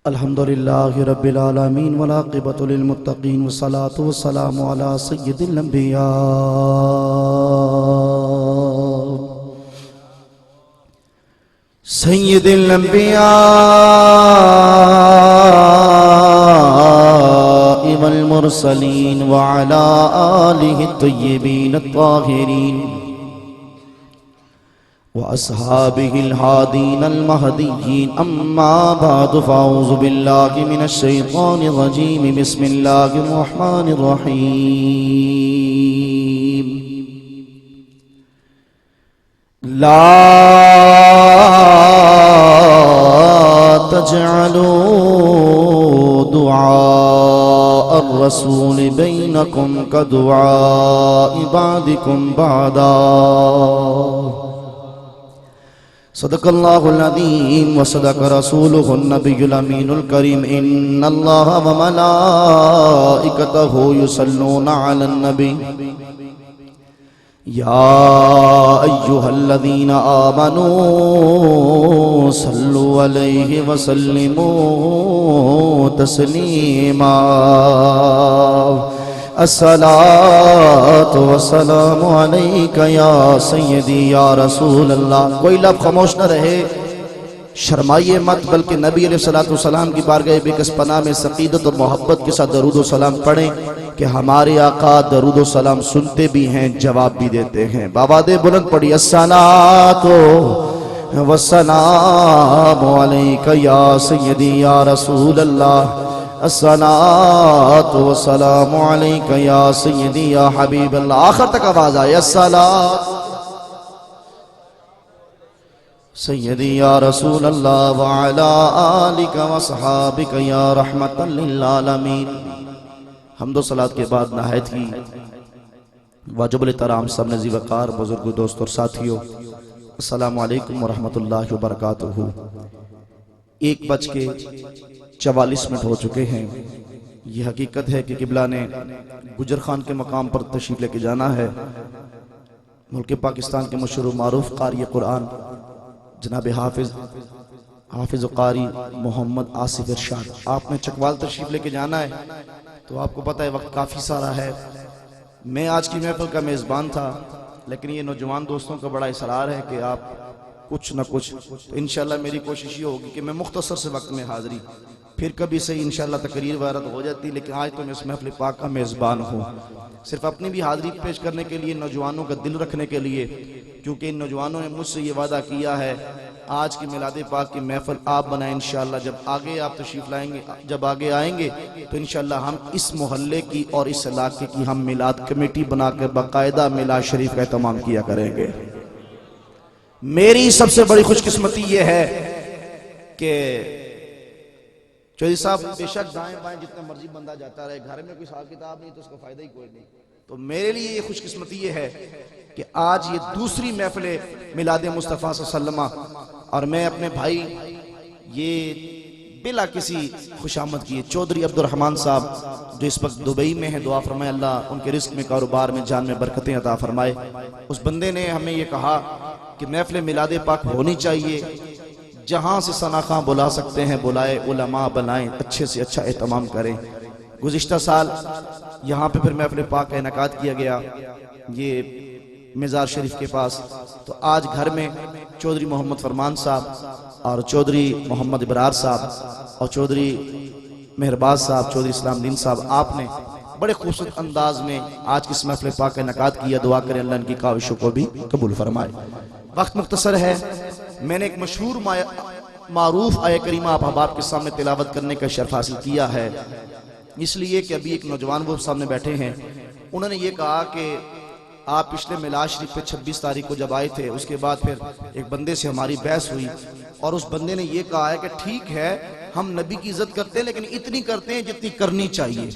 الحمدللہ رب العالمین والعاقبۃ للمتقین والصلاة والسلام علی سید الانبیاء سید الانبیاء والمرسلین وعلی آلہ الطیبین الطاہرین وأصحابه الهادين المهديين أما بعد فأعوذ بالله من الشيطان الرجيم بسم الله الرحمن الرحيم لا تجعلوا دعاء الرسول بينكم كدعاء بعضكم بعضا صدق اللہ العظیم وصدق رسولہ النبی الامین الکریم ان اللہ وملائکتہ یصلون علی النبی یا ایہا الذین آمنوا صلوا علیہ وسلموا تسلیما الصلاة والسلام علیکہ یا سیدی یا رسول اللہ۔ کوئی لب خاموش نہ رہے، شرمائیے مت، بلکہ نبی علیہ السلام کی بارگاہ بکس پناہ میں سقیدت اور محبت کے ساتھ درود و سلام پڑھیں کہ ہمارے آقا درود و سلام سنتے بھی ہیں، جواب بھی دیتے ہیں۔ بابا دے بلند پڑھی الصلاة والسلام علیکہ یا سیدی یا رسول اللہ، الصلاة والسلام علیکہ یا سیدی یا حبیب اللہ۔ آخر تک آواز آئے الصلاة سیدی یا رسول اللہ وعلا آلکہ وصحابکہ یا رحمتا للعالمین۔ حمد و صلاة کے بعد نہایت ہی واجب الاحترام سب نزی وقار بزرگ دوست اور ساتھیوں، السلام علیکم ورحمت اللہ وبرکاتہ۔ 1:44 ہو چکے ہیں۔ یہ حقیقت ہے کہ قبلہ نے گجر خان کے مقام پر تشریف لے کے جانا ہے۔ ملک پاکستان کے مشہور و معروف قاری قرآن جناب حافظ و قاری محمد آصف ارشاد، آپ نے چکوال تشریف لے کے جانا ہے، تو آپ کو پتہ ہے وقت کافی سارا ہے۔ میں آج کی محفل کا میزبان تھا، لیکن یہ نوجوان دوستوں کا بڑا اصرار ہے کہ آپ کچھ نہ کچھ، تو انشاءاللہ میری کوشش یہ ہوگی کہ میں مختصر سے وقت میں حاضری، پھر کبھی سے انشاءاللہ تقریر وغیرہ ہو جاتی، لیکن آج تو میں اس محفل پاک کا میزبان ہوں، صرف اپنی بھی حاضری پیش کرنے کے لیے، نوجوانوں کا دل رکھنے کے لیے، کیونکہ ان نوجوانوں نے مجھ سے یہ وعدہ کیا ہے آج کی میلاد پاک کی محفل آپ بنائیں انشاءاللہ۔ جب آگے آپ تشریف لائیں گے، جب آگے آئیں گے تو انشاءاللہ ہم اس محلے کی اور اس علاقے کی ہم میلاد کمیٹی بنا کر باقاعدہ میلاد شریف کا اہتمام کیا کریں گے۔ میری سب سے بڑی خوش قسمتی یہ ہے کہ چودھری صاحب بے شک دائیں بائیں جتنے مرضی بندہ جاتا رہے، گھر میں کوئی حساب کتاب نہیں تو اس کا فائدہ ہی کوئی نہیں، تو میرے لیے یہ خوش قسمتی یہ ہے کہ آج یہ دوسری محفل میلاد مصطفیٰ صلی اللہ علیہ وسلم، اور میں اپنے بھائی یہ بلا کسی خوش آمد کیے چودھری عبدالرحمن صاحب جو اس وقت دبئی میں ہیں، دعا فرمائے اللہ ان کے رزق میں، کاروبار میں، جان میں برکتیں عطا فرمائے۔ اس بندے نے ہمیں یہ کہا کہ محفل میلاد پاک ہونی چاہیے، جہاں سے ثنا خاں بلا سکتے ہیں بلائے، علماء بلائیں، اچھے سے اچھا اہتمام کریں۔ گزشتہ سال یہاں پہ پھر محفل پاک کا انعقاد کیا گیا یہ مزار شریف کے پاس، تو آج گھر میں چودھری محمد فرمان صاحب اور چودھری محمد ابرار صاحب اور چودھری مہرباز صاحب، چودھری اسلام دین صاحب، آپ نے بڑے خوبصورت انداز میں آج کی اس محفل پاک کا انعقاد کیا۔ دعا کریں اللہ ان کی کاوشوں کو بھی قبول فرمائے۔ وقت مختصر ہے، میں نے ایک مشہور معروف آیہ کریمہ آپ احباب کے سامنے تلاوت کرنے کا شرف حاصل کیا ہے، اس لیے کہ ابھی ایک نوجوان وہ سامنے بیٹھے ہیں، انہوں نے یہ کہا کہ آپ پچھلے میلاد شریف پہ 26 تاریخ کو جب آئے تھے، اس کے بعد پھر ایک بندے سے ہماری بحث ہوئی، اور اس بندے نے یہ کہا ہے کہ ٹھیک ہے ہم نبی کی عزت کرتے ہیں لیکن اتنی کرتے ہیں جتنی کرنی چاہیے،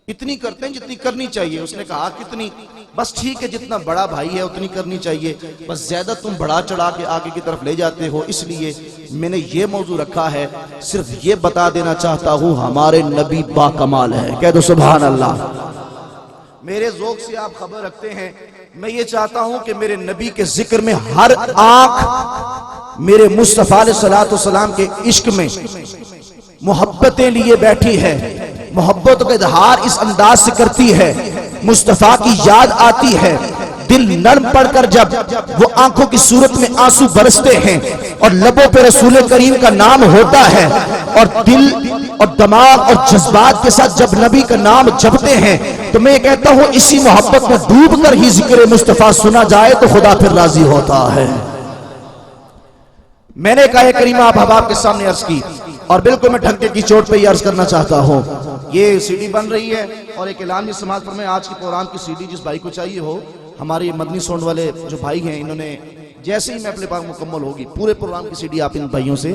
اتنی کرتے ہیں جتنی کرنی چاہیے۔ اس نے کہا کتنی؟ بس ٹھیک ہے جتنا بڑا بھائی ہے اتنی کرنی چاہیے، بس زیادہ تم بڑھا چڑھا کے آگے کی طرف لے جاتے ہو، اس لیے میں نے یہ موضوع رکھا ہے، صرف یہ بتا دینا چاہتا ہوں ہمارے نبی با کمال ہے۔ کہہ دو سبحان اللہ۔ میرے ذوق سے آپ خبر رکھتے ہیں میں یہ چاہتا ہوں کہ میرے نبی کے ذکر میں ہر آنکھ میرے مصطفیٰ علیہ الصلوۃ والسلام کے عشق میں محبتیں لیے بیٹھی ہے، محبت کا اظہار اس انداز سے کرتی ہے، مصطفیٰ کی یاد آتی ہے، دل نرم پڑ کر جب وہ آنکھوں کی صورت میں آنسو برستے ہیں اور لبوں پہ رسول کریم کا نام ہوتا ہے اور دل اور دماغ اور جذبات کے ساتھ جب نبی کا نام جپتے ہیں، تو میں کہتا ہوں اسی محبت میں ڈوب کر ہی ذکر مصطفیٰ سنا جائے تو خدا پھر راضی ہوتا ہے۔ میں نے کہا کریمہ آپ احباب کے سامنے عرض کی، اور بالکل میں ڈھنکے کی چوٹ پہ یہ عرض کرنا چاہتا ہوں، یہ سی ڈی بن رہی ہے اور ایک اعلان بھی سماعت فرمائیں، آج کے پروگرام کی سی ڈی جس بھائی کو چاہیے ہو، ہمارے مدنی ساؤنڈ والے جو بھائی ہیں انہوں نے جیسے ہی محفل پاک مکمل ہوگی پورے پروگرام کی سی ڈی آپ ان بھائیوں سے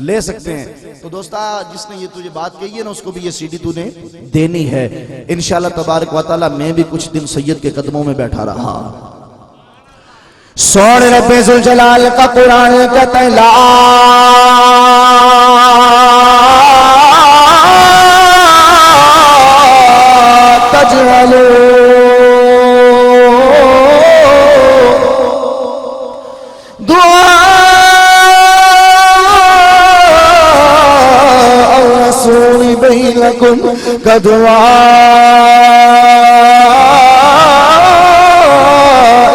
لے سکتے ہیں۔ تو دوستا جس نے یہ تجھے بات کہی ہے نا اس کو بھی یہ سی ڈی تو نے دینی ہے انشاءاللہ تبارک و تعالی۔ میں بھی کچھ دن سید کے قدموں میں بیٹھا رہا۔ سوڑ رب ذوالجلال کا قرآن کہتا ہے لا تجعلوا بينكم كدعاء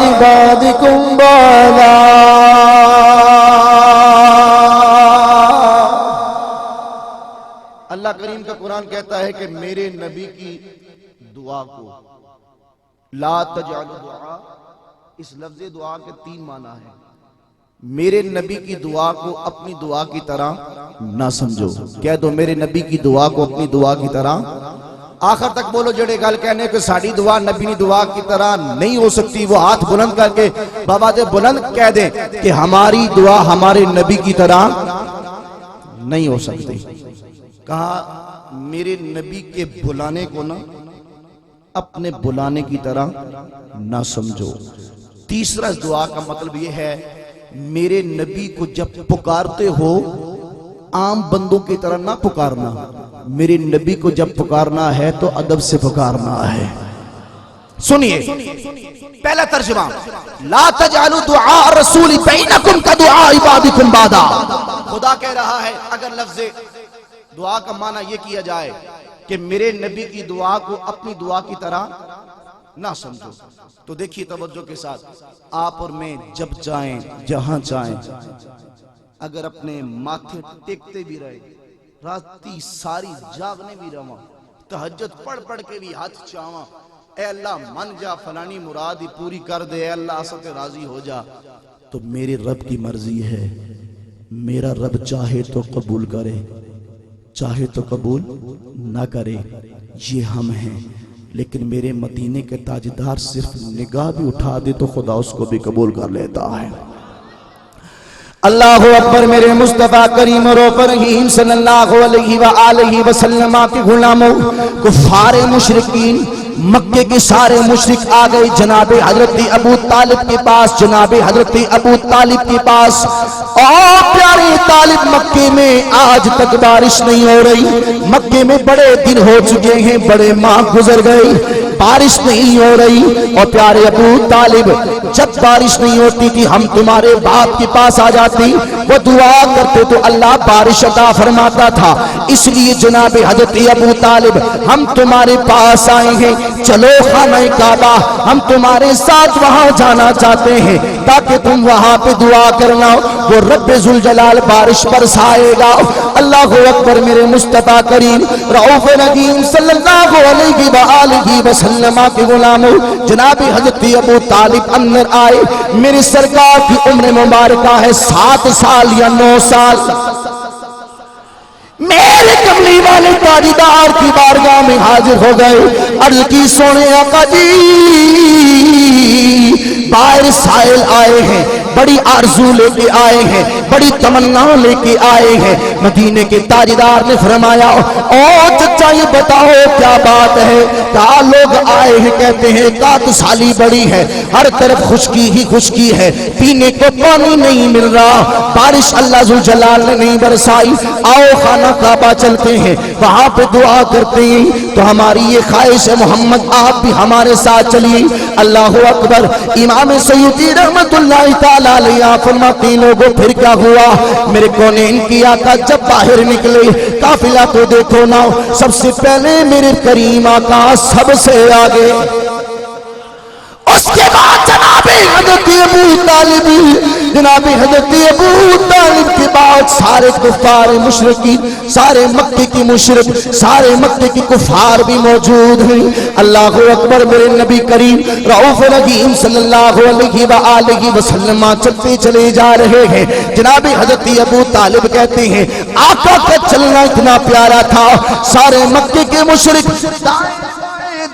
عبادكم بعضا۔ اللہ کریم کا قرآن کہتا ہے کہ میرے نبی کی دعا کو لا تجعلوا دعا، اس لفظ دعا کے 3 معنی ہیں۔ میرے نبی کی دعا کو اپنی دعا کی طرح نہ سمجھو، کہہ دو میرے نبی کی دعا کو اپنی دعا کی طرح، آخر تک بولو جڑے گل کہنے کہ ساڑی دعا نبی کی دعا کی طرح نہیں ہو سکتی، وہ ہاتھ بلند کر کے بابا دے بلند کہہ دیں کہ ہماری دعا ہمارے نبی کی طرح نہیں ہو سکتی۔ کہا میرے نبی کے بلانے کو نہ اپنے بلانے کی طرح نہ سمجھو۔ تیسرا دعا کا مطلب یہ ہے میرے نبی کو جب پکارتے ہو عام بندوں کی طرح نہ پکارنا، میرے نبی کو جب پکارنا ہے تو ادب سے پکارنا ہے۔ سنیے پہلا ترجمہ لا تجعلوا دعاء الرسول بینکم کدعاء عبادکم بعضا۔ خدا کہہ رہا ہے اگر لفظ دعا کا معنی یہ کیا جائے کہ میرے نبی کی دعا کو اپنی دعا کی طرح نہ سمجھو، تو دیکھیے توجہ کے ساتھ، آپ اور میں جب چاہیں جہاں چاہیں اگر اپنے ماتھے ٹیکتے بھی رہے، راتی ساری جاگنے بھی رہا، تہجد پڑھ پڑھ کے بھی ہاتھ چاہاں، اے اللہ من جا فلانی مرادی پوری کر دے، اے اللہ اسے راضی ہو جا، تو میرے رب کی مرضی ہے، میرا رب چاہے تو قبول کرے چاہے تو قبول نہ کرے، یہ ہم ہیں۔ لیکن میرے مدینے کے تاجدار صرف نگاہ بھی اٹھا دے تو خدا اس کو بھی قبول کر لیتا ہے۔ اللہ اکبر۔ میرے مصطفیٰ کریم اور رحیم صلی اللہ علیہ وآلہ وسلم کے غلاموں، کفار مشرکین مکے کے سارے مشرک آ گئے جناب حضرت ابو طالب کے پاس، جناب حضرت ابو طالب کے پاس۔ اور پیارے طالب مکے میں آج تک بارش نہیں ہو رہی، مکے میں بڑے دن ہو چکے ہیں، بڑے ماہ گزر گئے، بارش نہیں ہو رہی۔ اور پیارے ابو طالب جب بارش نہیں ہوتی تھی ہم تمہارے باپ کے پاس آ جاتی، وہ دعا کرتے تو اللہ بارش عطا فرماتا تھا، اس لیے جناب حضرت ابو طالب ہم تمہارے پاس آئے ہیں، چلو خانہ کعبہ، ہم تمہارے ساتھ وہاں جانا چاہتے ہیں تاکہ تم وہاں پہ دعا کرنا، وہ رب ذوالجلال بارش برسائے گا۔ اللہ اکبر۔ میرے مصطفیٰ کریم رؤوف رحیم صلی اللہ علیہ وآلہ وسلم کے غلاموں، جناب حضرت ابو طالب اندر آئے، میرے سرکار کی عمر مبارکہ ہے 7 سال یا 9 سال۔ میرے کملی والے تاجدار کی بارگاہ میں حاضر ہو گئے، عرض کی سونے آقا جی باہر سائل آئے ہیں، بڑی آرزو لے کے آئے ہیں، بڑی تمنا لے کے آئے ہیں۔ مدینے کے تاجدار نے فرمایا او چچا یہ بتاؤ کیا بات ہے، کیا لوگ آئے ہیں؟ کہتے ہیں کات سالی بڑی ہے، ہر طرف خشکی ہی خشکی ہے، پینے کو پانی نہیں مل رہا، بارش اللہ ذوالجلال نے نہیں برسائی، آؤ خانہ کعبہ چلتے ہیں، وہاں پہ دعا کرتے ہیں۔ تو ہماری یہ خواہش ہے محمد آپ بھی ہمارے ساتھ چلیے، اللہ اکبر۔ امام سیوطی رحمت اللہ تعالی علیہ فرماتے ہیں لوگوں پھر کیا ہوا؟ میرے کونین کی آقا جب باہر نکلے، قافلہ تو دیکھو نا، سب سے پہلے میرے کریم آقا سب سے آگے، اس کے بعد جناب حضرت ابو طالب، جناب حضرت ابو طالب کے بعد سارے کفار مشرکین، سارے مکے کی مشرک، سارے مکے کی کفار بھی موجود ہیں۔ اللہ اکبر۔ میرے نبی کریم رؤوف رحیم صلی اللہ علیہ وآلہ وسلم چلتے چلے جا رہے ہیں۔ جناب حضرت ابو طالب کہتے ہیں آقا کا چلنا اتنا پیارا تھا، سارے مکے کے مشرک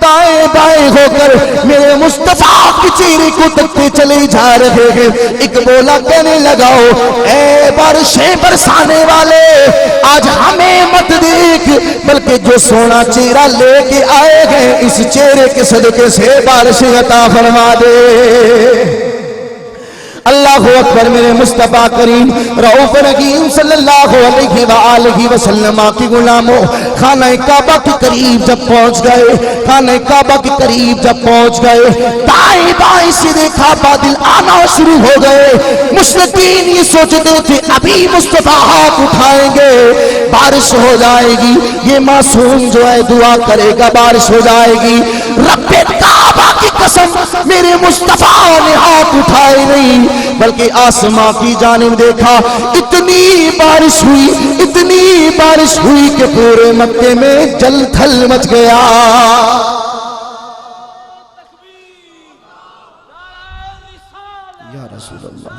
دائیں بائیں ہو کر میرے مصطفیٰ کی چہرے کو تکتے چلے جا رہے ہیں۔ ایک بولا کہنے لگاؤ اے بارشیں برسانے والے، آج ہمیں مت دیکھ، بلکہ جو سونا چہرہ لے کے آئے ہیں اس چہرے کے صدقے سے بارشیں عطا فرما دے۔ اللہ اکبر۔ میرے مصطفیٰ کریم رؤوف رحیم صلی اللہ علیہ وآلہ وسلم کی غلاموں خانہ کعبہ کے قریب جب پہنچ گئے، خانہ کعبہ کے قریب جب پہنچ گئے، دائیں بائیں سے دیکھا بادل آنا شروع ہو گئے۔ مشرکین یہ سوچتے تھے ابھی مصطفیٰ ہاتھ اٹھائیں گے بارش ہو جائے گی، یہ معصوم جو ہے دعا کرے گا بارش ہو جائے گی۔ رب کعبہ کی قسم میرے مصطفیٰ نے ہاتھ اٹھائے نہیں، بلکہ آسمان کی جانب دیکھا، اتنی بارش ہوئی، اتنی بارش ہوئی کہ پورے مکے میں جل تھل مچ گیا۔ یا رسول اللہ،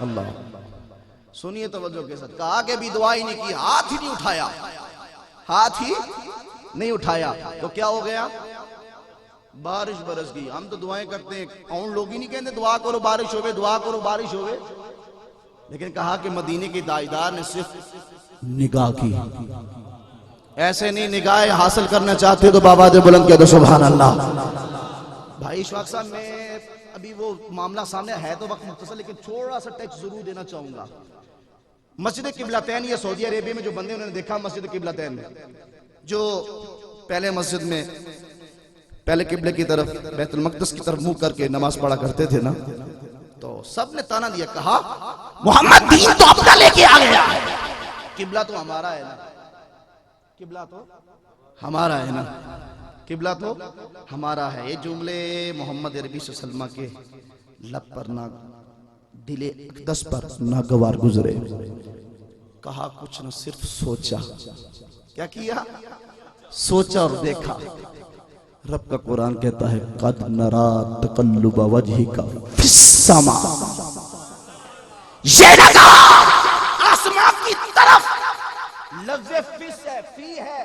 اللہ سنیے توجہ کے ساتھ، کہا کہ بھی دعا ہی نہیں کی، ہاتھ ہی نہیں اٹھایا، ہاتھ ہی نہیں اٹھایا تو کیا ہو گیا؟ بارش برس گئی۔ ہم تو دعائیں کرتے ہیں، کون لوگ ہی نہیں کہتے دعا کرو بارش ہوگے، دعا کرو بارش ہوگے، لیکن کہا کہ مدینے کے تاجدار نے صرف نگاہ کی، ایسے نہیں، نگاہ حاصل کرنا چاہتے ہو تو بابا دے بلند کہہ دو سبحان اللہ۔ بھائی اشفاق صاحب، میں ابھی وہ معاملہ سامنے ہے تو وقت مختصر، لیکن تھوڑا سا ٹیکس ضرور دینا چاہوں گا۔ مسجد قبلتین، یہ سعودی عربیہ میں جو بندے انہوں نے دیکھا مسجد قبلتین میں، جو پہلے مسجد میں پہلے قبلے کی طرف بیت المقدس کی طرف منہ کر کے نماز پڑھا کرتے تھے نا، تو سب نے تانا دیا، کہا محمد دین تو اپنا لے کے آ گیا، قبلہ تو ہمارا ہے نا، قبلہ تو ہمارا ہے نا، قبلہ تو ہمارا ہے۔ یہ جملے محمد عربی صلی اللہ علیہ وسلم کے لب پر نہ دل اقدس پر ناگوار گزرے، کہا کچھ نہ، صرف سوچا۔ کیا کیا؟ سوچا اور دیکھا۔ رب کا قرآن کہتا ہے قد نرا تقلب وجہک فی السماء، یہ لگا آسمان کی طرف، لفظ فس ہے، فی ہے،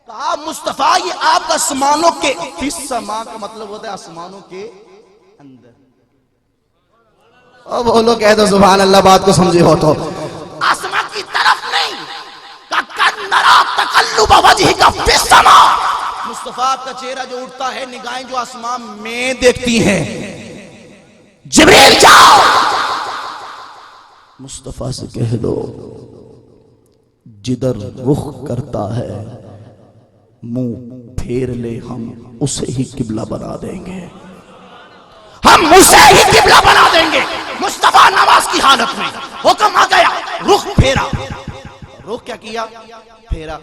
کہا مصطفیٰ یہ آپ آسمانوں کے، فی السماء کا مطلب ہوتا ہے آسمانوں کے اندر۔ اب وہ لوگ کہہ دو سبحان اللہ، بات کو سمجھے ہو تو، آسمان کی طرف نہیں، قد نرا تقلب وجہک فی السماء، مصطفیٰ کا چہرہ جو اٹھتا ہے، نگاہیں جو آسمان میں دیکھتی ہیں۔ جبریل جاؤ مصطفیٰ سے کہہ دو جدھر رخ کرتا ہے منہ پھیر لے، ہم اسے ہی قبلہ بنا دیں گے، ہم اسے ہی قبلہ بنا دیں گے۔ مصطفیٰ نماز کی حالت میں حکم آ گیا، رخ پھیرا، رخ کیا کیا؟ پھیرا۔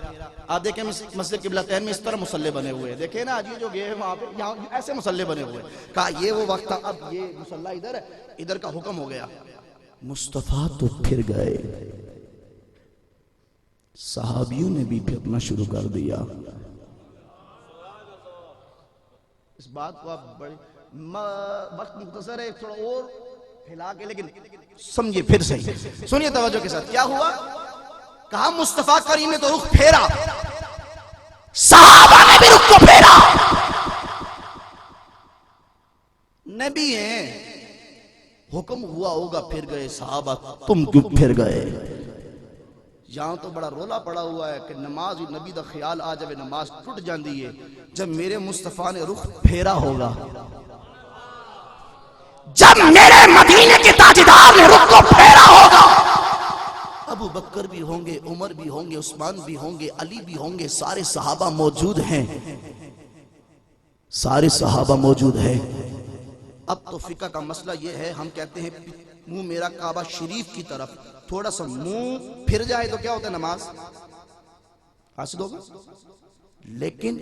آپ دیکھیں مسجد قبلتین میں اس طرح مسلح بنے ہوئے ہیں، دیکھیں نا آج یہ جو گئے ہیں وہاں پہ، یہاں ایسے مسلح بنے ہوئے ہیں، کہا یہ وہ وقت تھا، اب یہ مسلح ادھر ہے، ادھر کا حکم ہو گیا۔ مصطفیٰ تو پھر گئے، صحابیوں نے بھی پھرنا شروع کر دیا۔ اس بات کو آپ بڑے وقت مختصر ہے، تھوڑا اور پھیلا کے، لیکن سمجھے پھر صحیح، سنیے توجہ کے ساتھ۔ کیا ہوا؟ کہا مصطفیٰ کریم نے تو رخ پھیرا، صحابہ نے بھی رخ کو پھیرا، نبی ہیں، حکم ہوا ہوگا پھر گئے، صحابہ تم کیوں پھر گئے؟ یہاں تو بڑا رولا پڑا ہوا ہے کہ نماز نبی دا خیال آ جب نماز ٹوٹ جاندی ہے، جب میرے مصطفیٰ نے رخ پھیرا ہوگا، جب میرے مدینے کے تاجدار نے رخ کو پھیرا ہوگا، ابو بکر بھی ہوں گے، عمر بھی ہوں گے، عثمان بھی ہوں گے، علی بھی ہوں گے، سارے صحابہ موجود ہیں، سارے صحابہ موجود ہیں۔ اب تو فقہ کا مسئلہ یہ ہے، ہم کہتے ہیں منہ میرا کعبہ شریف کی طرف، تھوڑا سا منہ پھر جائے تو کیا ہوتا ہے؟ نماز حاصل ہوگا، لیکن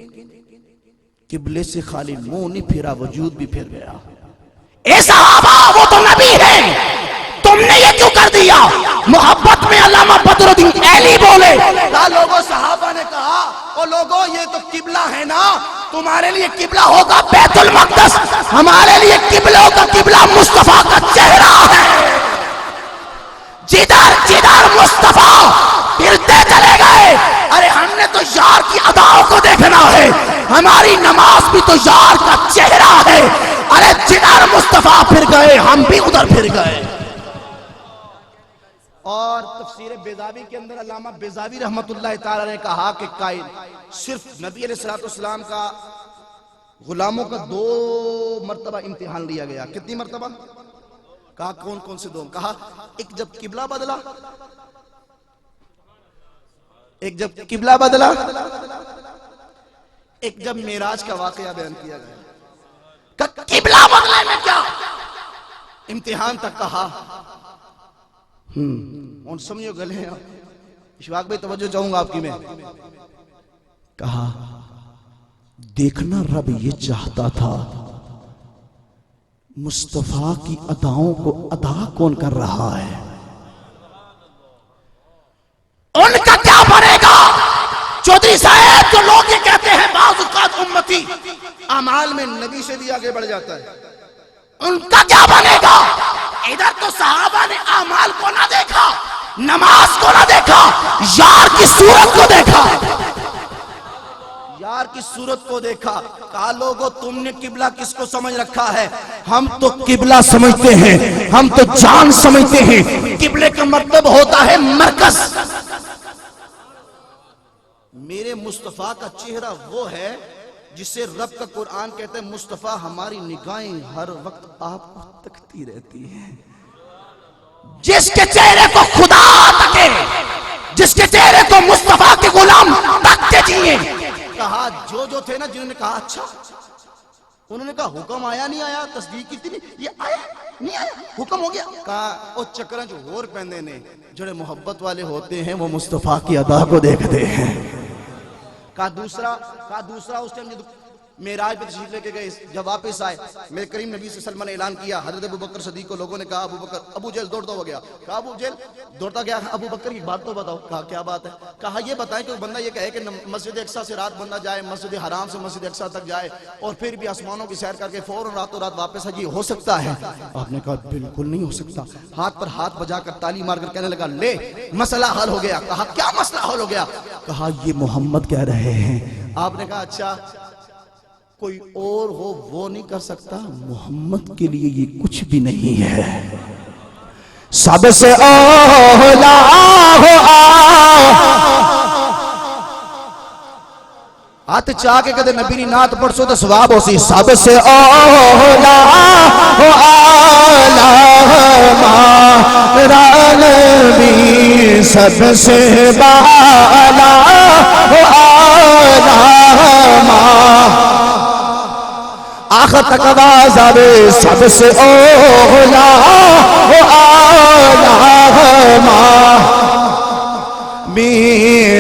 قبلے سے خالی منہ نہیں پھرا، وجود بھی پھر گیا۔ اے صحابہ، وہ تو نبی ہے، تم نے یہ کیوں کر دیا؟ محبت میں علامہ بدر الدین ایلی بولے، کہا لوگوں، صحابہ نے کہا او لوگوں یہ تو قبلہ ہے نا، تمہارے لیے قبلہ ہوگا بیت المقدس، ہمارے لیے قبلوں کا قبلہ مصطفیٰ کا چہرہ ہے۔ جدھر جدھر مصطفیٰ پھرتے چلے گئے، ارے ہم نے تو یار کی اداؤں کو دیکھنا ہے، ہماری نماز بھی تو یار کا چہرہ ہے، ارے جدھر مصطفیٰ پھر گئے ہم بھی ادھر پھر گئے۔ اور تفسیر بیضاوی کے اندر علامہ بیضاوی رحمت اللہ تعالی نے کہا کہ قائل صرف نبی علیہ السلام کا غلاموں کا 2 مرتبہ امتحان لیا گیا۔ کتنی مرتبہ؟ کہا کون کون سے 2؟ کہا ایک جب قبلہ بدلا، ایک جب قبلہ بدلا، ایک جب معراج کا واقعہ بیان کیا گیا۔ کہ قبلہ بدلے میں کیا امتحان تک کہا۔ اور سمجھو گلے ہیں اشفاق بھائی، توجہ چاہوں گا آپ کی میں۔ کہا دیکھنا رب یہ چاہتا تھا مصطفیٰ کی اداؤں کو ادا کون کر رہا ہے، ان کا کیا بنے گا؟ چودھری صاحب جو لوگ یہ کہتے ہیں بعض اوقات امتی اعمال میں نبی سے بھی آگے بڑھ جاتا ہے، ان کا کیا بنے گا؟ ادھر تو صحابہ نے اعمال کو نہ دیکھا، نماز کو نہ دیکھا، یار کی صورت کو دیکھا، یار کی صورت کو دیکھا۔ کہا لوگوں تم نے قبلہ کس کو سمجھ رکھا ہے؟ ہم تو قبلہ سمجھتے ہیں، ہم تو جان سمجھتے ہیں، قبلے کا مطلب ہوتا ہے مرکز۔ میرے مصطفیٰ کا چہرہ وہ ہے جسے رب کا قرآن کہتا ہے مصطفیٰ ہماری نگاہیں ہر وقت آپ کو تکتی رہتی ہیں۔ جس کے چہرے کو خدا تکے، جس کے چہرے کو مصطفیٰ کے غلام تک کے جیئے۔ کہا جو تھے نا جنہوں نے کہا اچھا، انہوں نے کہا حکم آیا نہیں آیا، تصدیق کی تھی یہ آیا نہیں آیا، حکم ہو گیا۔ کہا او چکرہ جو اور پہندے نے جڑے محبت والے ہوتے ہیں وہ مصطفیٰ کی ادا کو دیکھتے ہیں۔ کہا دوسرا اس ٹائم جب معراج پہ تشریف لے کے گئے، جب واپس آئے میرے کریم نبی صلی اللہ علیہ وسلم نے اعلان کیا، حضرت ابوبکر صدیق کو لوگوں نے کہا ابو جہل دوڑتا ہو گیا۔ کہا ابو جہل دوڑتا گیا، ابو بکر کی بات تو بتاؤ۔ کہا کیا بات ہے؟ کہا یہ بتائیں کہ بندہ یہ کہے کہ مسجد اقصیٰ سے رات بندہ جائے، مسجد حرام سے مسجد اقصیٰ تک جائے اور پھر بھی آسمانوں کی سیر کر کے فوراً راتوں رات واپس آئے، یہ ہو سکتا ہے؟ آپ نے کہا بالکل نہیں ہو سکتا۔ ہاتھ پر ہاتھ بجا کر تالی مار کر کہنے لگا لے مسئلہ حل ہو گیا۔ کہا کیا مسئلہ حل ہو گیا؟ کہا یہ محمد کہہ رہے ہیں۔ آپ نے کہا اچھا کوئی اور ہو وہ نہیں کر سکتا، محمد کے لیے یہ کچھ بھی نہیں ہے۔ سب سے اولا ہو ہاتھ چاہ کے کدے نبی نی نعت پڑھ سو تو ثواب ہو سی۔ سب سے اولا ہو آلہ ہمارا نبی، سب سے بالا ہو آلہ ہمارا آخر تک آواز آوے، سب سے اولا ہو آلہ ہمارا بھی،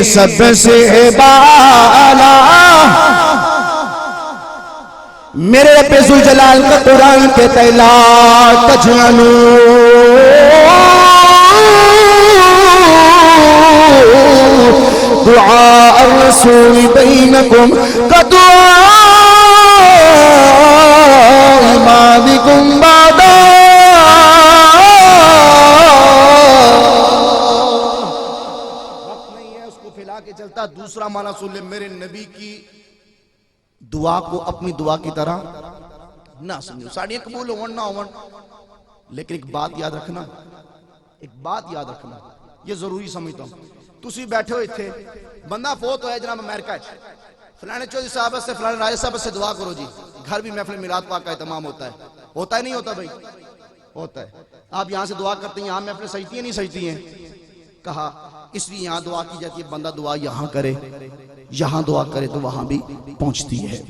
سب سے بالا میرے رب ذوالجلال کا قرآن کے تیلا تجھنو دعاء الرسول بینکم کا دعاء امامکم بادا۔ وقت نہیں ہے اس کو پھیلا کے چلتا۔ دوسرا معنی سن لے، میرے نبی کی دعا کو اپنی دعا کی طرح نہ سمجھو، ساڑھیاں قبول ہون نہ ہون، لیکن ایک بات یاد رکھنا، یہ ضروری سمجھتا ہوں۔ تسی بیٹھے ہوئے تھے، بندہ فوت ہوئے جناب امریکہ ہے، فلانے چودھری صاحب سے فلانے راجہ صاحب سے دعا کرو جی، گھر بھی محفل میلاد پاک کا اہتمام ہوتا ہے نہیں ہوتا بھائی؟ ہوتا ہے۔ آپ یہاں سے دعا کرتے ہیں، یہاں محفلیں سجتی ہیں نہیں سجتی ہیں؟ کہا اس لیے یہاں دعا کی جاتی ہے، بندہ دعا یہاں کرے، یہاں دعا کرے تو وہاں بھی پہنچتی ہے۔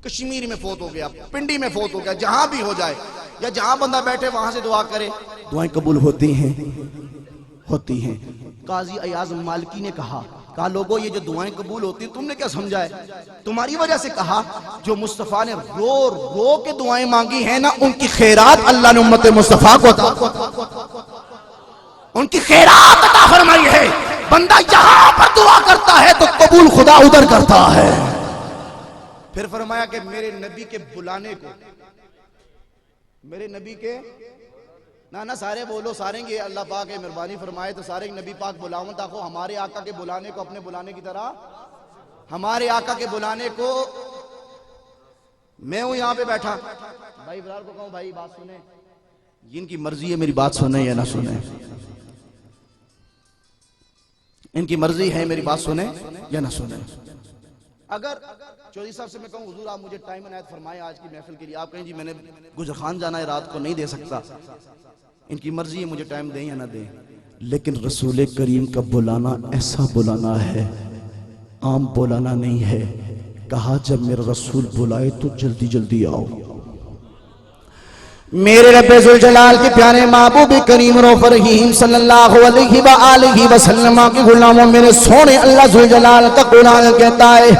کشمیر میں فوت ہو گیا، پنڈی میں فوت ہو گیا، جہاں بھی ہو جائے یا جہاں بندہ بیٹھے وہاں سے دعا کرے، دعائیں قبول ہوتی ہیں، ہوتی ہیں۔ قاضی ایاز مالکی نے کہا لوگوں یہ جو دعائیں قبول ہوتی ہیں تم نے کیا سمجھا ہے؟ تمہاری وجہ سے کہا جو مصطفیٰ نے رو رو کے دعائیں مانگی ہیں نا، ان کی خیرات اللہ نے امت مصطفیٰ کو عطا، ان کی خیرات عطا فرمائی ہے۔ بندہ یہاں پر دعا کرتا ہے تو قبول خدا ادھر کرتا ہے۔ پھر فرمایا کہ میرے نبی کے بلانے کو، میرے نبی کے نا سارے بولو، سارے گے اللہ پاک ہے مہربانی فرمائے تو سارے نبی پاک بلاؤں تاکہ ہمارے آقا کے بلانے کو اپنے بلانے کی طرح، ہمارے آقا کے بلانے کو، میں ہوں یہاں پہ بیٹھا، بھائی برار کو کہوں بھائی بات سنیں، ان کی مرضی ہے میری بات سنیں یا نہ سنیں، ان کی مرضی ہے میری بات سنیں یا نہ سنیں۔ اگر چودھری صاحب سے میں کہوں حضور آپ مجھے ٹائم عنایت فرمائیں آج کی محفل کے لیے، آپ کہیں جی میں نے گجرخان جانا ہے رات کو نہیں دے سکتا، ان کی مرضی ہے مجھے ٹائم دیں یا نہ دیں، لیکن رسول کریم کا بلانا ایسا بلانا ہے، عام بلانا نہیں ہے۔ کہا جب میرا رسول بلائے تو جلدی جلدی آؤ۔ میرے رب ذوالجلال کے پیارے محبوب کریم رؤوف رحیم صلی اللہ علیہ وآلہ وسلم کے غلاموں، میرے سونے اللہ ذوالجلال کا قرآن کہتا ہے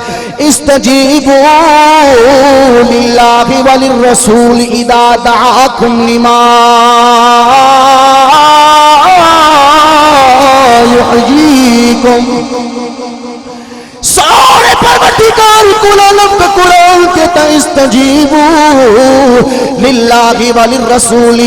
استجیبوا للہ وللرسول اذا دعاکم لما یحییکم۔ سارے پروردگار کلالم پہ قرآن کہتا استجیبوا للہ وللرسول،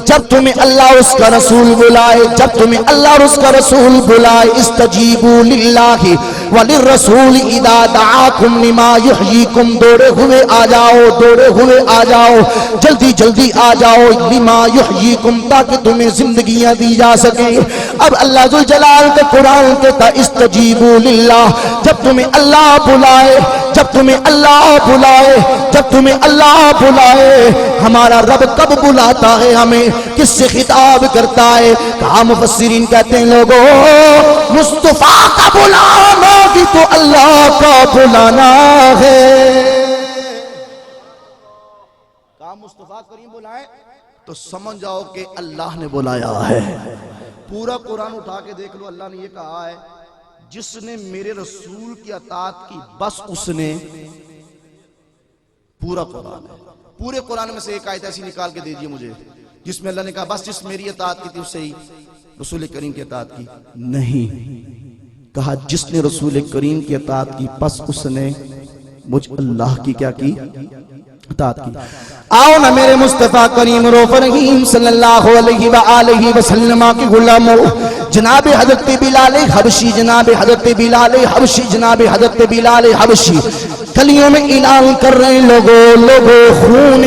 جب تمہیں اللہ اس کا رسول بلائے، جب تمہیں اللہ اور اس کا رسول بلائے، استجیبوا للہ وللرسول اذا دعاکم لما یحییکم، دوڑے ہوئے آ جاؤ، دوڑے ہوئے آ جاؤ، جلدی جلدی آ جاؤ، لما یحییکم، تاکہ تمہیں زندگیاں دی جا سکیں۔ اب اللہ ذوالجلال کا قرآن کہتا استجیبوا للہ، جب تمہیں اللہ بلائے، جب تمہیں اللہ بلائے، جب تمہیں اللہ بلائے، ہمارا رب کب بلاتا ہے ہمیں، کس سے خطاب کرتا ہے؟ کہا مفسرین کہتے ہیں لوگوں مصطفیٰ کا بلانا بھی تو اللہ کا بلانا ہے۔ کہا مصطفیٰ کریم بلائے تو سمجھ جاؤ کہ اللہ نے بلایا ہے۔ پورا قرآن اٹھا کے دیکھ لو، اللہ نے یہ کہا ہے جس نے میرے رسول کی اطاعت کی بس اس نے، پورا قرآن ہے، پورے قرآن میں سے ایک آیت ایسی نکال کے دیجئے مجھے جس میں اللہ نے کہا بس جس میری اطاعت کی تھی اس سے ہی رسول کریم کی اطاعت کی، نہیں، کہا جس نے رسول کریم کی اطاعت کی بس اس نے مجھ اللہ کی کیا کی؟ اطاعت کی۔ آؤ نا میرے مصطفیٰ کریم رؤوف رحیم صلی اللہ علیہ وآلہ وسلم کے غلاموں، جناب حضرت بلال حبشی، جناب حضرت بلال حبشی، جناب حضرت بلال حبشی گلیوں میں اعلان کر رہے ہیں لوگوں خون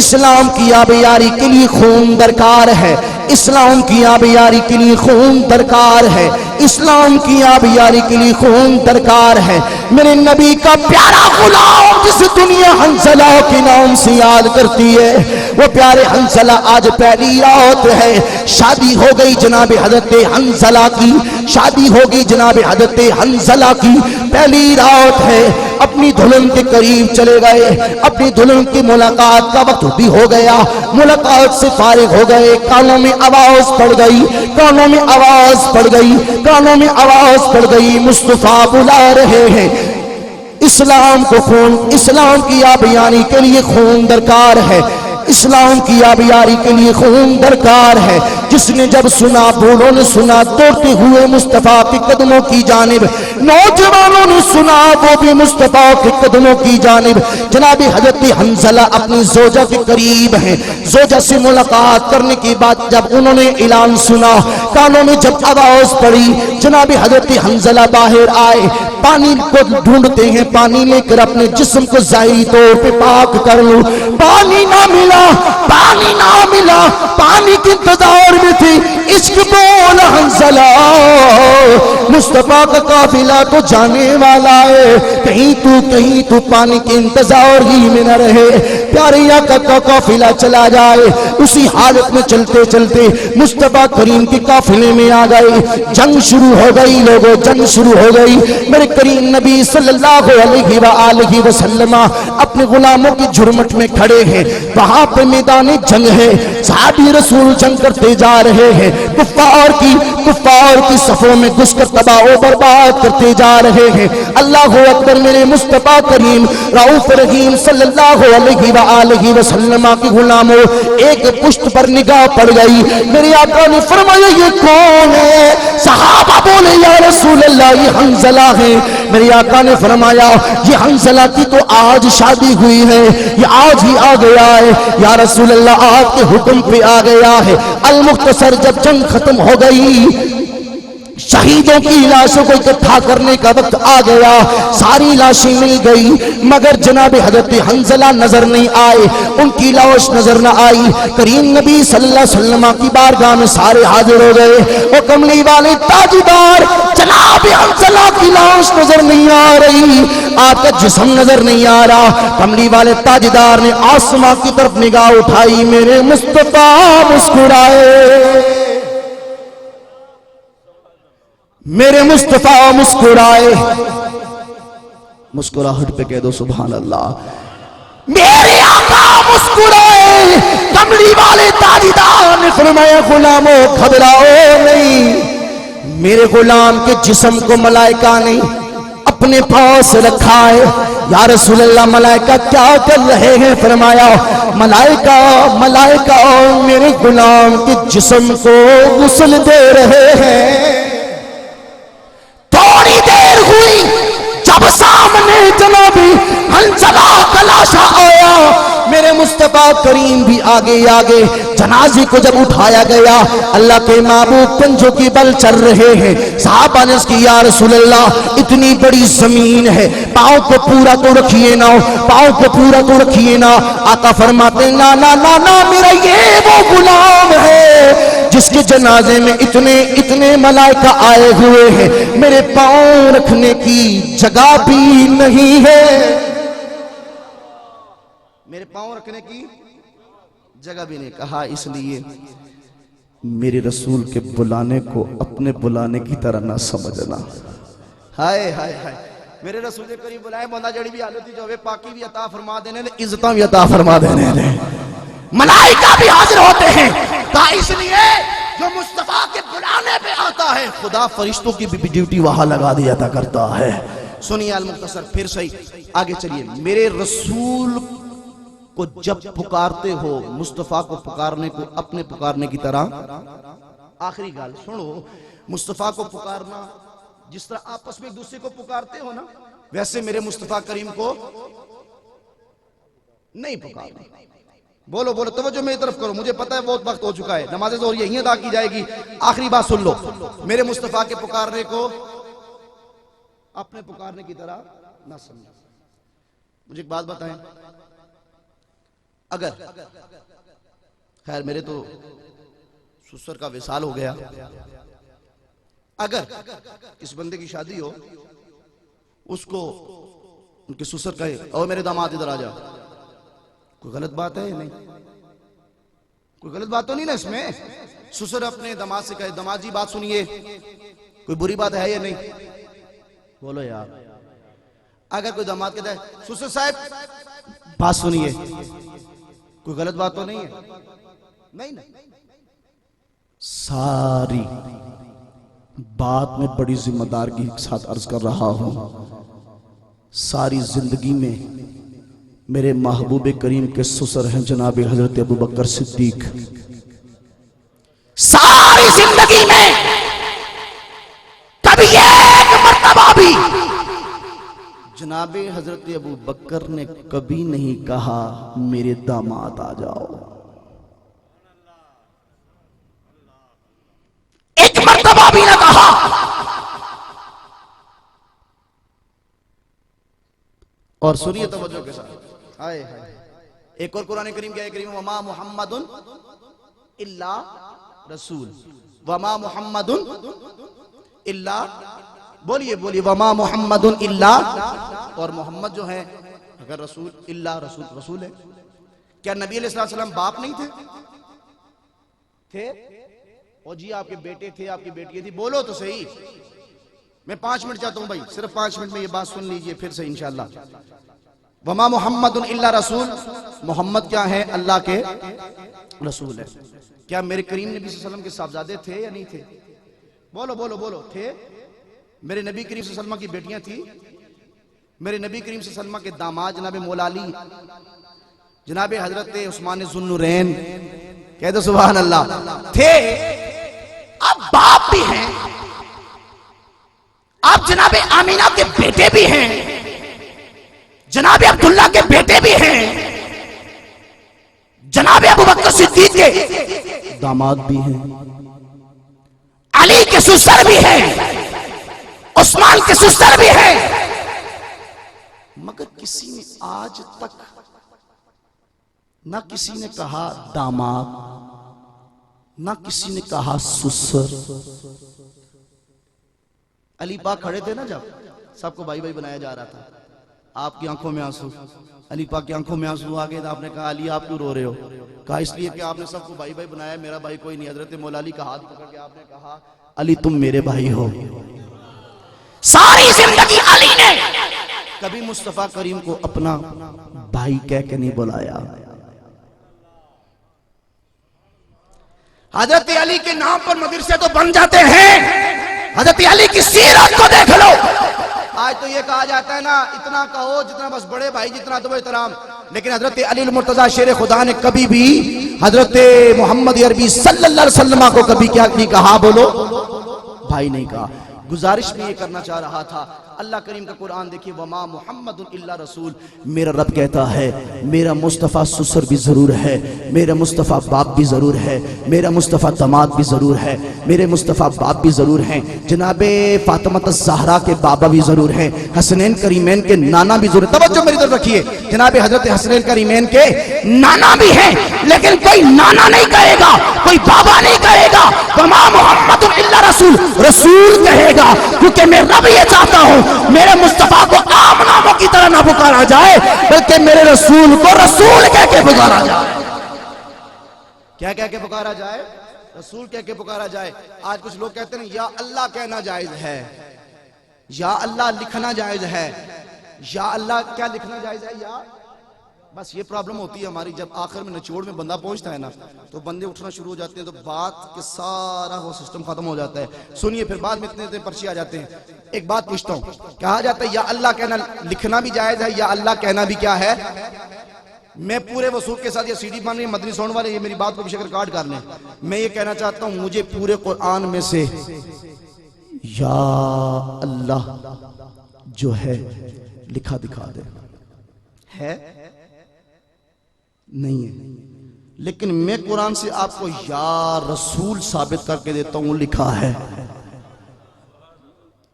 اسلام کی آبیاری کے لیے خون درکار ہے، اسلام کی آبیاری کے لیے خون درکار ہے، اسلام کی آبیاری کے لیے خون درکار ہے۔ میرے نبی کا پیارا غلام جس دنیا حنظلہ کے نام سے یاد کرتی ہے، وہ پیارے حنظلہ آج پہلی رات ہے، شادی ہو گئی جناب حضرت حنظلہ کی، شادی ہو گئی جناب حضرت حنظلہ کی، پہلی رات ہے، اپنی دلہن کے قریب چلے گئے، اپنی دلہن کی ملاقات کا وقت بھی ہو گیا، ملاقات سے فارغ ہو گئے، کانوں میں آواز پڑ گئی، کانوں میں آواز پڑ گئی، کانوں میں آواز پڑ گئی، مصطفیٰ بلا رہے ہیں، اسلام کو خون، اسلام کی آبیاری کے لیے خون درکار ہے، اسلام کی آبیاری کے لیے خون درکار ہے۔ جس نے جب سنا، بوڑھوں نے سنا دوڑتے ہوئے مصطفیٰ کے قدموں کی جانب، نوجوانوں نے سنا وہ بھی مصطفیٰ کے قدموں کی جانب۔ جناب حضرت حنظلہ اپنی زوجہ کے قریب ہیں، زوجہ سے ملاقات کرنے کے بعد جب انہوں نے اعلان سنا، کانوں میں جب آواز پڑی، جناب حضرت حنظلہ باہر آئے، پانی کو ڈھونڈتے ہیں، پانی لے کر اپنے جسم کو ظاہری طور پہ پاک کر لوں، پانی نہ ملا، پانی نہ ملا، پانی کے انتظار میں تھی، عشق بول حنظلہ، مصطفیٰ کا قافلہ تو جانے والا ہے، کہیں تو پانی کے انتظار ہی میں نہ رہے، پیارے آقا کا قافلہ چلا جائے. اسی حالت میں چلتے چلتے مصطفیٰ کریم کے قافلے میں آ گئے. جنگ شروع ہو گئی لوگوں, جنگ شروع ہو گئی. میرے کریم نبی صلی اللہ علیہ وآلہ وسلم اپنے غلاموں کی جھرمٹ میں کھڑے ہیں. وہاں پہ میدان جنگ ہے, صحابی رسول جنگ کرتے جا رہے ہیں. کفار کی صفوں میں گھس کر تباہ و برباد کرتے جا رہے ہیں. اللہ اکبر. میرے مصطفیٰ کریم رؤوف رحیم صلی اللہ علیہ وآلہ وسلم کی غلاموں ایک پشت پر نگاہ پڑ گئی. میرے آقا نے فرمایا یہ کون ہے؟ صحابہ بولے یا رسول اللہ یہ حنظلہ ہے. میرے آقا نے فرمایا یہ حنظلہ کی تو آج شادی ہوئی ہے, یہ آج ہی آ گیا ہے. یا رسول اللہ آپ کے حکم پہ آ گیا ہے. المختصر جب جنگ ختم ہو گئی, شہیدوں کی لاشوں کو اکٹھا کرنے کا وقت آ گیا. ساری لاشیں مل گئی مگر جناب حضرت حنظلہ نظر نہیں آئے, ان کی لاش نظر نہ آئی. کریم نبی صلی اللہ علیہ وسلم کی بارگاہ میں سارے حاضر ہو گئے. وہ کملی والے تاجدار جناب حنظلہ کی لاش نظر نہیں آ رہی, آپ کا جسم نظر نہیں آ رہا. کملی والے تاجدار نے آسمان کی طرف نگاہ اٹھائی. میرے مصطفیٰ مسکرائے, میرے مصطفیٰ مسکرائے. مسکراہٹ پہ کہہ دو سبحان اللہ. میرے آقا مسکرائے. کملی والے تاجدار نے فرمایا غلاموں گھبراؤ نہیں, میرے غلام کے جسم کو ملائکہ نے اپنے پاس رکھا ہے. یا رسول اللہ ملائکہ کیا کر رہے ہیں؟ فرمایا ملائکہ میرے غلام کے جسم کو غسل دے رہے ہیں. تھوڑی دیر ہوئی جب سامنے جنابی حنظلہ کا لاشا آیا. میرے مصطفیٰ کریم بھی آگے جنازے کو جب اٹھایا گیا, اللہ کے محبوب کنجوں کی بل چل رہے ہیں. صحابہ نے اس کی یا رسول اللہ اتنی بڑی زمین ہے, پاؤں کو پورا تو رکھیے نا, پاؤں کو پورا تو رکھیے نا. آقا فرماتے نا نا نا نا, میرا یہ وہ غلام ہے جس کے جنازے میں اتنے ملائکہ آئے ہوئے ہیں, میرے پاؤں رکھنے کی جگہ بھی نہیں ہے. میرے پاؤں رکھنے کی جگہ بھی نہیں. کہا اس لیے میرے رسول کے بلانے کو اپنے بلانے کی طرح نہ سمجھنا. ہائے ہائے ہائے, میرے رسول کریم بلائے بندہ جڑی بھی حالت جو ہے پاکی بھی عطا فرما دینے لے, عزتاں بھی عطا فرما دینے لے, ملائکہ بھی حاضر ہوتے ہیں. کہا اس لیے جو مصطفیٰ کے بلانے پہ آتا ہے خدا فرشتوں کی بھی ڈیوٹی وہاں لگا دیا کرتا ہے. سنیے المختصر پھر صحیح آگے چلیے. میرے رسول کو جب پکارتے ہو, مصطفیٰ کو پکارنے کو اپنے پکارنے کی طرح. آخری گال سنو, مصطفیٰ کو پکارنا جس طرح آپس میں ایک دوسرے کو پکارتے ہو نا, ویسے میرے مصطفیٰ کریم کو نہیں پکارنا. بولو بولو, توجہ میری طرف کرو, مجھے پتا ہے بہت وقت ہو چکا ہے, نماز ظہر یہیں ادا کی جائے گی. آخری بات سن لو, میرے مصطفیٰ کے پکارنے کو اپنے پکارنے کی طرح نہ سمجھو. مجھے ایک بات بتائیں, اگر خیر میرے تو سسر کا وصال ہو گیا, اگر اس بندے کی شادی ہو, اس کو ان کے سسر کہے او میرے داماد ادھر آ جا, کوئی غلط بات ہے یا نہیں؟ کوئی غلط بات تو نہیں نا اس میں؟ سسر اپنے داماد سے کہے داماد جی بات سنیے, کوئی بری بات ہے یا نہیں؟ بولو یار. اگر کوئی داماد کہتا ہے سسر صاحب بات سنیے, کوئی غلط بات تو نہیں ہے؟ نہیں نا. ساری بات میں بڑی ذمہ داری کے ساتھ عرض کر رہا ہوں, ساری زندگی میں میرے محبوب کریم کے سسر ہیں جناب حضرت ابوبکر صدیق. ساری زندگی میں کبھی ایک مرتبہ بھی جناب حضرت ابوبکر نے کبھی نہیں کہا میرے داماد آ جاؤ. ایک مرتبہ بھی نہ کہا. اور سنیے توجہ کے ساتھ, ایک اور قرآن کریم کیا ہے کریم, وما محمد الا رسول, وما محمد الا, بولیے وما محمد الا, اور محمد جو ہے اگر رسول, الا رسول ہے, کیا نبی علیہ السلام باپ نہیں تھے؟ اور جی آپ کے بیٹے تھے، آپ کی بیٹیاں تھی، بولو تو صحیح. میں 5 منٹ چاہتا ہوں بھائی، صرف 5 منٹ میں یہ بات سن لیجئے پھر سے انشاءاللہ. وما محمد الا رسول، محمد کیا ہے؟ اللہ کے رسول ہے. کیا میرے کریم نبی صلی اللہ علیہ وسلم کے صاحبزادے تھے یا نہیں تھے؟ بولو بولو بولو. تھے. میرے نبی کریم صلی اللہ علیہ وسلم کی بیٹیاں تھی. میرے نبی کریم صلی اللہ علیہ وسلم کے داماد جناب مولا علی، جناب حضرت عثمان ذو النورین، کہہ دو سبحان اللہ، تھے. اب باپ بھی ہیں، آپ جناب آمینہ کے بیٹے بھی ہیں، جناب عبداللہ کے بیٹے بھی ہیں، جناب ابو بکر صدیق کے داماد بھی ہیں، علی کے سسر بھی ہیں، عثمان کے سسر بھی ہیں. مگر کسی نے آج تک نہ کسی نے کہا داماد، نہ کسی نے کہا سسر. علی پاک کھڑے تھے نا جب سب کو بھائی بھائی بنایا جا رہا تھا، آپ کی آنکھوں میں آنسو، علی پاک کی آنکھوں میں آنسو آ گئے تو آپ نے کہا علی آپ کیوں رو رہے ہو؟ کہا اس لیے کہ آپ نے سب کو بھائی بھائی بنایا، میرا بھائی کوئی نہیں. حضرت مولا علی کا ہاتھ پکڑ کے آپ نے کہا علی تم میرے بھائی ہو. ساری زندگی علی نے کبھی مصطفیٰ کریم کو اپنا بھائی کہہ کے نہیں بلایا. حضرت علی کے نام پر مدرسے تو بن جاتے ہیں، حضرت علی کی سیرت کو دیکھ لو. آج تو یہ کہا جاتا ہے نا اتنا کہو جتنا بس بڑے بھائی جتنا ادب و احترام، لیکن حضرت علی المرتضیٰ شیر خدا نے کبھی بھی حضرت محمد عربی صلی اللہ علیہ وسلم کو کبھی کیا نہیں کہا؟ بولو بھائی نہیں کہا. گزارش میں یہ کرنا چاہ رہا تھا، اللہ کریم کا قرآن دیکھیے، وما محمد الا رسول. میرا رب کہتا ہے میرا مصطفیٰ سسر بھی ضرور ہے، میرا مصطفیٰ باپ بھی ضرور ہے، میرا مصطفیٰ داماد بھی ضرور ہے، میرے مصطفیٰ باپ بھی ضرور ہیں، جناب فاطمہ الزہرا کے بابا بھی ضرور ہیں، حسنین کریمین کے نانا بھی ضرور. توجہ میری طرف رکھیے، جناب حضرت حسنین کریمین کے نانا بھی ہیں، لیکن کوئی نانا نہیں کہے گا، کوئی بابا نہیں کہے گا. وما محمد الا رسول، رسول کہے گا، کیونکہ میں رب یہ چاہتا ہوں میرے مصطفیٰ کو عام ناموں کی طرح نہ پکارا جائے، بلکہ میرے رسول کو رسول کہہ کے پکارا جائے. کیا کہہ کے پکارا جائے؟ رسول کہہ کے پکارا جائے. آج کچھ لوگ کہتے ہیں یا اللہ کہنا جائز ہے، یا اللہ لکھنا جائز ہے، یا اللہ کیا لکھنا جائز ہے، یا بس یہ پرابلم ہوتی ہے ہماری. جب آخر میں نچوڑ میں بندہ پہنچتا ہے نا تو بندے اٹھنا شروع ہو جاتے ہیں، تو بات کے سارا وہ سسٹم ختم ہو جاتا ہے. سنیے پھر بعد میں اتنے پرچے آ جاتے ہیں. ایک بات پوچھتا ہوں، کہا جاتا ہے یا اللہ کہنا لکھنا بھی جائز ہے، یا اللہ کہنا بھی کیا ہے؟ میں پورے وثوق کے ساتھ یہ سی ڈی بن رہی ہے، مدنی ساؤنڈ والے یہ میری بات کو بشکر ریکارڈ کر لیں. میں یہ کہنا چاہتا ہوں مجھے پورے قرآن میں سے یا اللہ جو ہے لکھا دکھا دے. ہے نہیں ہے، لیکن میں قرآن سے آپ کو یا رسول ثابت کر کے دیتا ہوں لکھا ہے.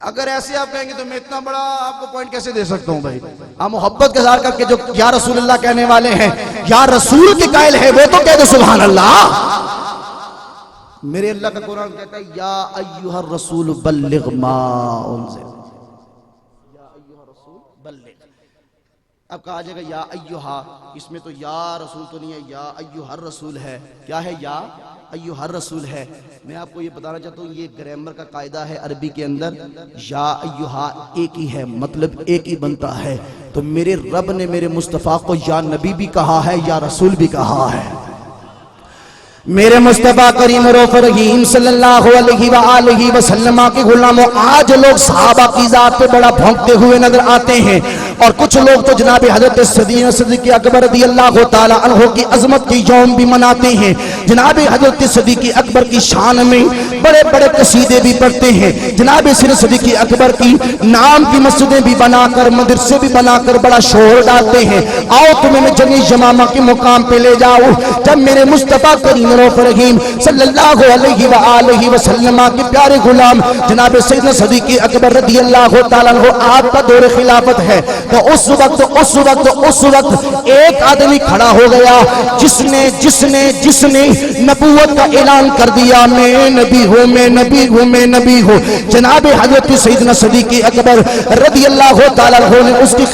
اگر ایسے آپ کہیں گے تو میں اتنا بڑا آپ کو پوائنٹ کیسے دے سکتا ہوں بھائی؟ آپ محبت کے اظہار کر کے جو یا رسول اللہ کہنے والے ہیں، یا رسول کے قائل ہے، وہ تو کہہ دو سبحان اللہ. میرے اللہ کا قرآن کہتا ہے یا ایھا الرسول بلغ ما انزل، یا ایھا الرسول بلغ. اب کہا جائے گا یا ایھا، اس میں تو یا رسول تو نہیں ہے، یا ایھا الرسول ہے. کیا ہے؟ یا ایھا الرسول ہے. میں آپ کو یہ بتانا چاہتا ہوں، یہ گرامر کا قاعدہ ہے عربی کے اندر، یا ایھا ایک ہی ہے، مطلب ایک ہی بنتا ہے. تو میرے رب نے میرے مصطفیٰ کو یا نبی بھی کہا ہے، یا رسول بھی کہا ہے. میرے مصطفیٰ کریم رؤوف رحیم صلی اللہ علیہ وآلہ وسلم کے غلاموں، آج لوگ صحابہ کی ذات پہ بڑا بھونکتے ہوئے نظر آتے ہیں، اور کچھ لوگ تو جناب حضرت صدیق اکبر رضی اللہ تعالی عنہ کی عظمت کی یوم بھی مناتے ہیں، جناب حضرت صدیق اکبر کی شان میں بڑے بڑے قصیدے بھی پڑھتے ہیں، جناب صدیق اکبر کی نام کی مسجدیں بھی بنا کر، مدرسے بھی بنا کر بڑا شور ڈالتے ہیں. آؤ تمہیں میں جنگ یمامہ کے مقام پہ لے جاؤں، جب میرے مصطفیٰ کریم رؤوف رحیم صلی اللہ علیہ وآلہ وسلم کے پیارے غلام جناب سیدنا صدیق اکبر رضی اللہ تعالیٰ عنہ، آپ کا دور خلافت ہے، تو اس وقت ایک آدمی کھڑا ہو گیا جس نے نبوت کا اعلان کر دیا، میں نبی ہوں۔ جناب حضرت سیدنا صدیق اکبر رضی اللہ تعالیٰ عنہ نے اس کے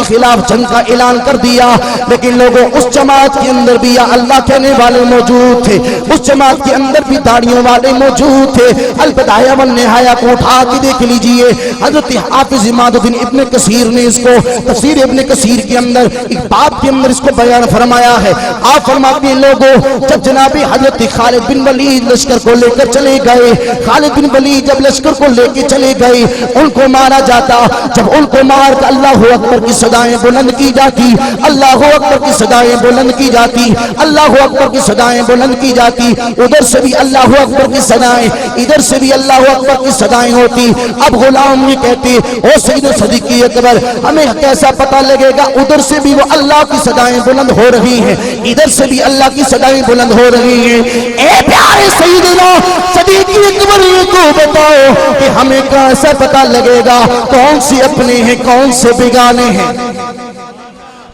خلاف جنگ کا اعلان کر دیا، لیکن لوگوں اس جماعت کے اندر بھی یا اللہ کہنے والے موجود تھے، اس جماعت کے اندر بھی داڑیوں والے موجود تھے۔ البدایہ والنہایہ کو اٹھا کے دیکھ لیجئے، حضرت حافظ اماد الدین ابن کثیر نے اس کو تفسیر ابن کثیر کے اندر ایک باب کے اندر اس کو بیان فرمایا ہے۔ آپ فرماتے ہیں لوگوں جب جناب حضرت خالد بن ولید لشکر کو لے کر چلے گئے، خالد بن ولید جب لشکر کو لے کے چلے گئے، ان کو مارا جاتا، جب ان کو مار کر اللہ اکبر کی صدائیں بلند کی جاتی، اللہ اکبر کی صدائیں بلند کی جاتی، اللہ اکبر کی صدائیں بلند کی جاتی، ادھر سے بھی اللہ اکبر کی صدائیں، ادھر سے بھی اللہ اکبر کی صدائیں ہوتی۔ اب غلام یہ کہتے او سیدنا صدیق اکبر ہمیں کیسا پتہ لگے گا، ادھر سے بھی وہ اللہ کی صدائیں بلند ہو رہی ہیں، ادھر سے بھی اللہ کی صدائیں بلند ہو رہی ہیں۔ اے پیارے سیدنا صدیق اکبر یہ تو بتاؤ کہ ہمیں کیسا پتہ لگے گا کون سے اپنے ہیں کون سے بیگانے ہیں،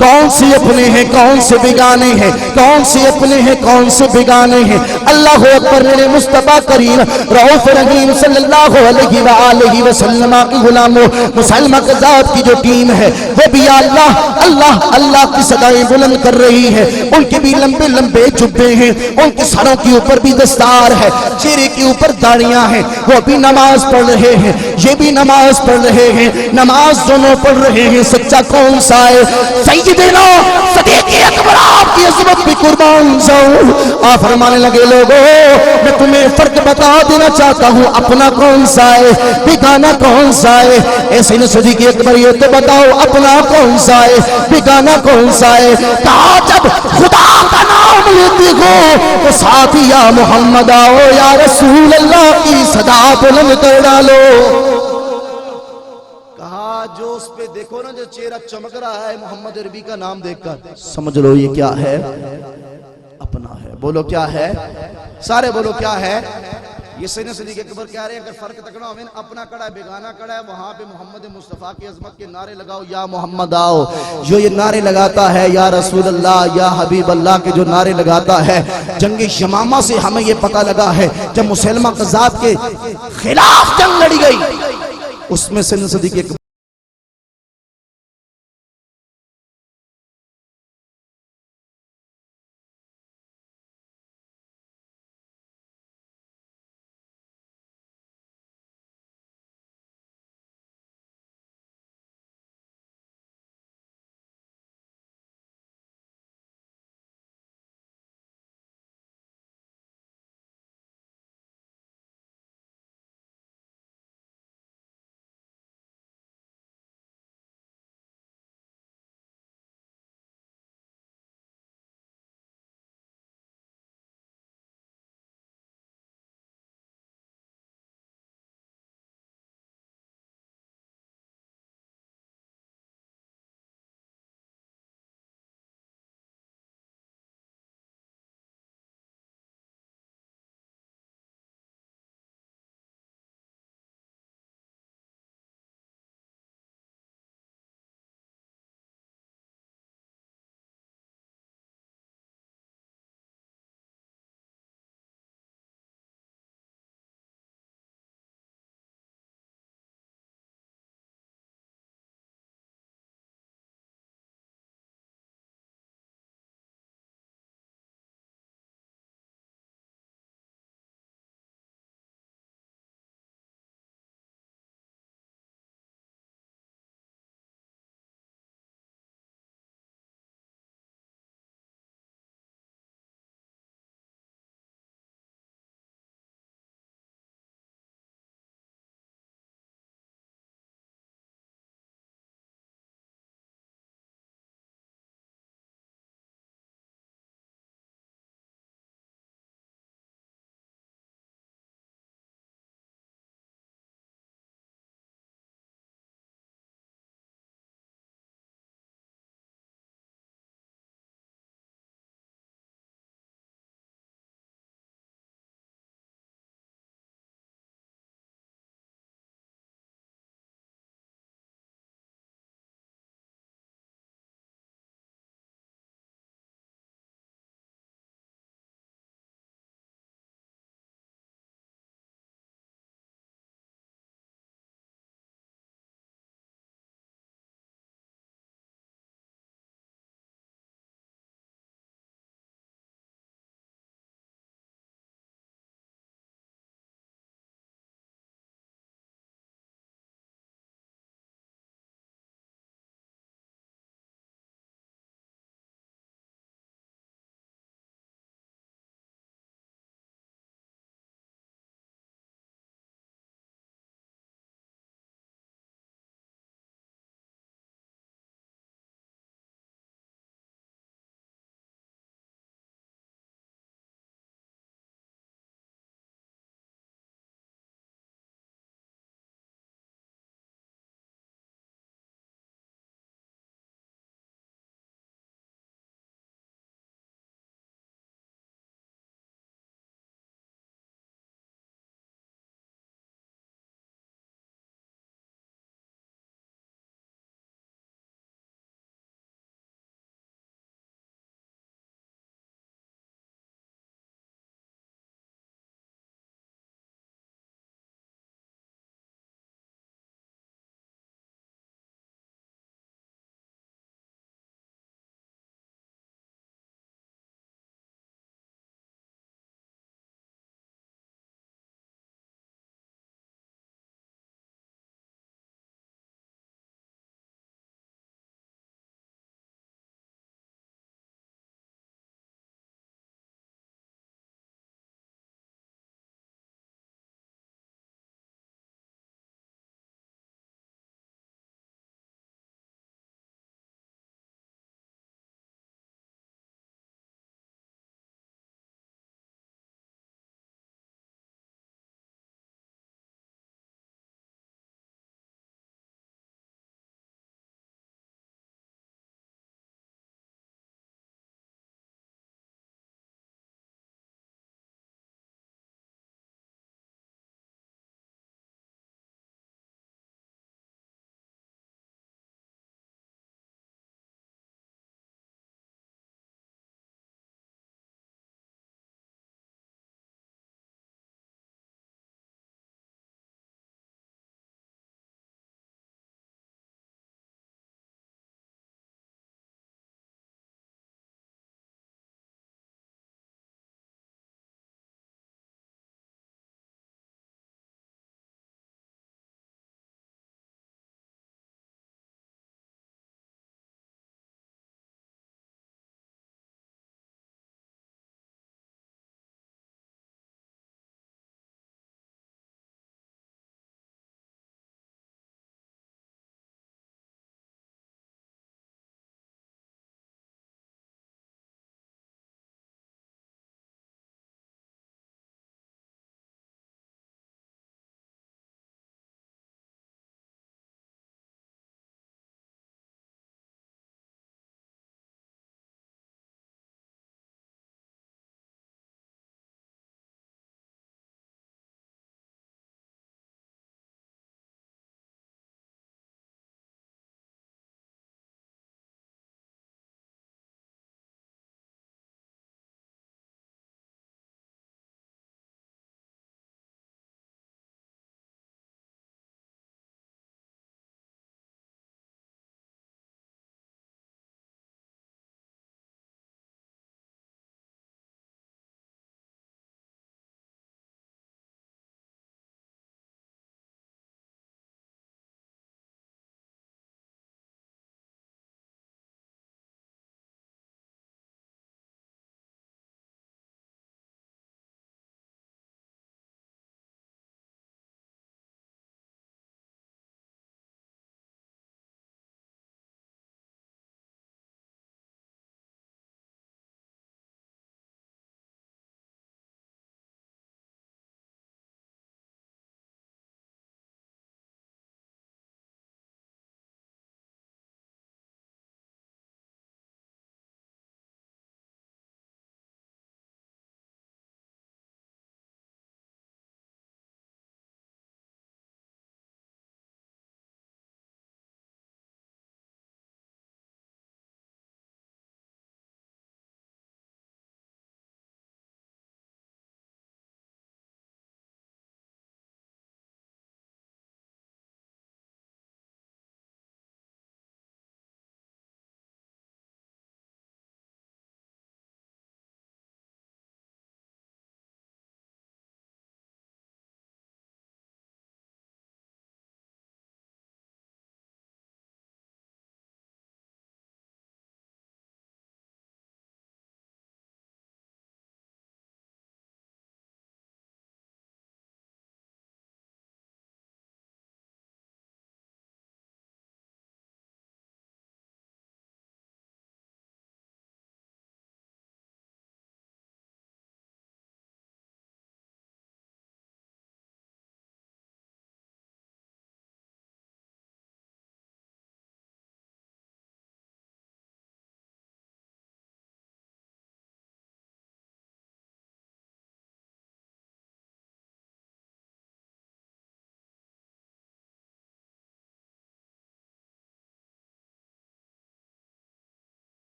کون سے اپنے ہیں کون سے بیگانے ہیں، کون سے اپنے ہیں کون سے بیگانے ہیں۔ اللہ اکبر، میرے مصطفیٰ کریم رؤوف رحیم صلی اللہ علیہ وآلہ وسلم کی غلاموں مسلمہ قذاب کی جو ٹیم ہے وہ بھی اللہ اللہ اللہ کی صدائیں بلند کر رہی ہے۔ ان کے بھی لمبے لمبے جبے ہیں، ان کے سروں کے اوپر بھی دستار ہے، چہرے کے اوپر داڑیاں ہیں، وہ بھی نماز پڑھ رہے ہیں، یہ بھی نماز پڑھ رہے ہیں، نماز دونوں پڑھ رہے ہیں۔ سچا کون سا ہے؟ سیدنا صدیق اکبر آپ کی عظمت بھی قربان جاؤں۔ آپ فرمانے لگے لوگوں میں تمہیں فرق بتا دینا چاہتا ہوں، اپنا کون سا ہے بیگانہ کون سا ہے۔ ایسے نے صدیق اکبر یہ تو بتاؤ اپنا کون سا ہے بیگانہ کون سا ہے۔ کہا جب خدا کا نام لیتے ہو تو ساتھ ہی یا محمد آؤ یا رسول اللہ کی صدا بلند کر ڈالو۔ جو اس پہ دیکھو نا جو چہرہ چمک رہا ہے محمد عربی کا نام دیکھ کر سمجھ لو یہ کیا ہے، اپنا ہے۔ بولو کیا ہے، سارے بولو کیا ہے۔ یہ سیدنا صدیق اکبر کہہ رہے ہیں اگر فرق تکنا ہمیں اپنا کڑا ہے بیگانہ کڑا ہے، وہاں پہ محمد مصطفیٰ کی عظمت کے نعرے لگاؤ، یا محمد آؤ۔ جو یہ نعرے لگاتا ہے یا رسول اللہ یا حبیب اللہ کے جو نعرے لگاتا ہے، جنگ یمامہ سے ہمیں یہ پتہ لگا ہے جب مسلمہ قذاب کے خلاف جنگ لڑی گئی، اس میں سیدنا صدیق اکبر